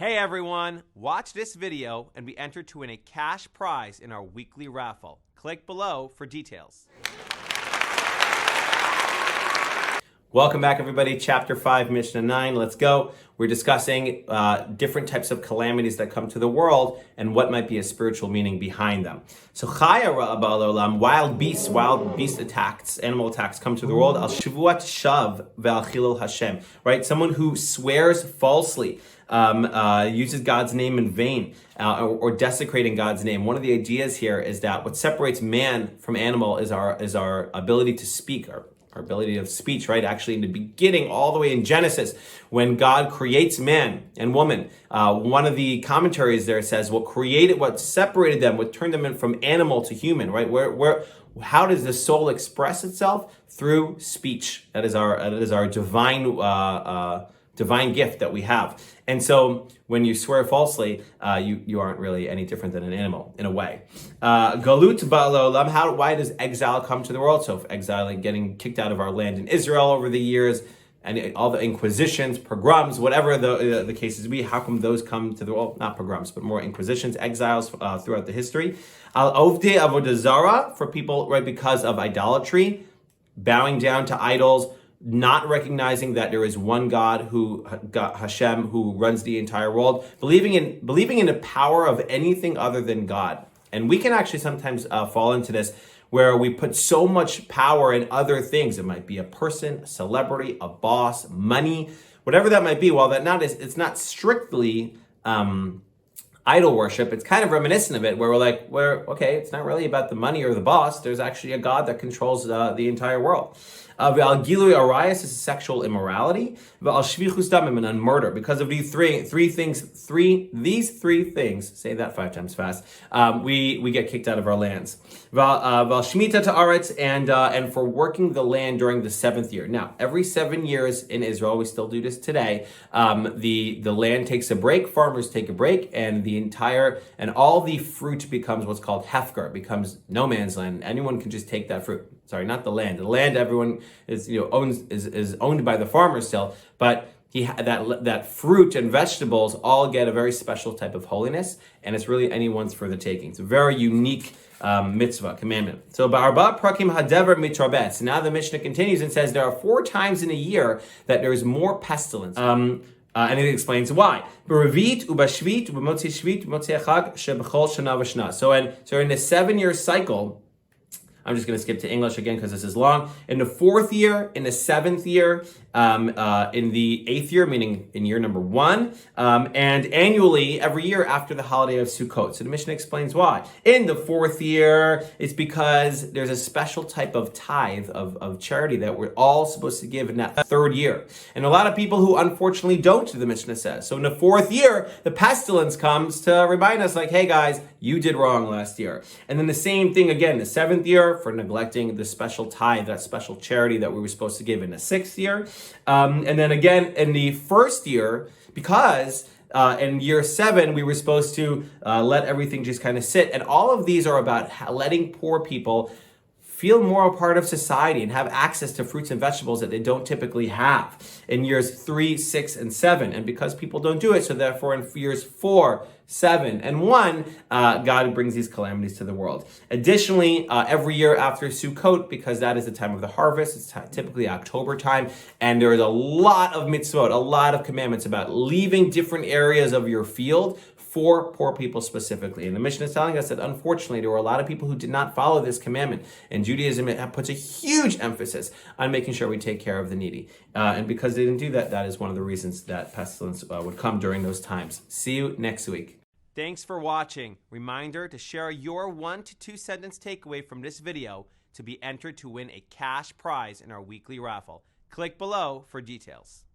Hey everyone, watch this video and be entered to win a cash prize in our weekly raffle. Click below for details. Welcome back everybody, chapter 5, Mishna 9, let's go. We're discussing different types of calamities that come to the world and what might be a spiritual meaning behind them. So Chaya Ra'abal Olam, wild beast attacks, animal attacks come to the world. Al Shavuat Shav Ve'al Chilul Hashem, right? Someone who swears falsely, uses God's name in vain, or desecrating God's name. One of the ideas here is that what separates man from animal is our ability to speak, our ability of speech, right? Actually, in the beginning, all the way in Genesis, when God creates man and woman, one of the commentaries there says, what separated them, what turned them in from animal to human, right? How does the soul express itself? Through speech. That is our divine gift that we have. And so when you swear falsely, you aren't really any different than an animal in a way. Galut ba'olam, why does exile come to the world? So if exiling, getting kicked out of our land in Israel over the years, and all the inquisitions, pogroms, whatever the cases be, how come those come to the world? Not pogroms, but more inquisitions, exiles throughout the history. Al ovdei avodah zara, for people, right, because of idolatry, bowing down to idols, not recognizing that there is one God, Hashem, who runs the entire world, believing in the power of anything other than God. And we can actually sometimes fall into this, where we put so much power in other things. It might be a person, a celebrity, a boss, money, whatever that might be. While it's not strictly idol worship, it's kind of reminiscent of it, where okay, it's not really about the money or the boss. There's actually a God that controls the entire world. Gilui arayas is sexual immorality. Shvichus damim, and murder. Because of these three things, say that 5 times fast, we get kicked out of our lands. Shmita ta'aretz, and for working the land during the 7th year. Now, every 7 years in Israel, we still do this today, the land takes a break, farmers take a break, and all the fruit becomes what's called hefker, becomes no man's land. Anyone can just take that fruit. Sorry, not the land. The land, everyone is owned by the farmer still, but that fruit and vegetables all get a very special type of holiness, and it's really anyone's for the taking. It's a very unique mitzvah, commandment. So ba'arba prakim hadever mitrabetz. Now the Mishnah continues and says there are 4 times in a year that there is more pestilence. And it explains why. So in the 7-year cycle, I'm just going to skip to English again because this is long. In the 4th year, in the 7th year, in the 8th year, meaning in year number 1, and annually, every year after the holiday of Sukkot. So the Mishnah explains why. In the 4th year, it's because there's a special type of tithe of charity that we're all supposed to give in that 3rd year. And a lot of people who unfortunately don't, the Mishnah says. So in the 4th year, the pestilence comes to remind us, like, hey guys, you did wrong last year. And then the same thing again, the 7th year, for neglecting the special tithe, that special charity that we were supposed to give in the 6th year. And then again, in the 1st year, because in year 7, we were supposed to let everything just kind of sit. And all of these are about letting poor people feel more a part of society and have access to fruits and vegetables that they don't typically have in years 3, 6, and 7. And because people don't do it, so therefore in years 4, 7, and 1, God brings these calamities to the world. Additionally, every year after Sukkot, because that is the time of the harvest, it's typically October time, and there is a lot of mitzvot, a lot of commandments about leaving different areas of your field for poor people specifically. And the Mishnah is telling us that unfortunately there were a lot of people who did not follow this commandment. And Judaism puts a huge emphasis on making sure we take care of the needy. And because they didn't do that, that is one of the reasons that pestilence would come during those times. See you next week. Thanks for watching. Reminder to share your 1 to 2 sentence takeaway from this video to be entered to win a cash prize in our weekly raffle. Click below for details.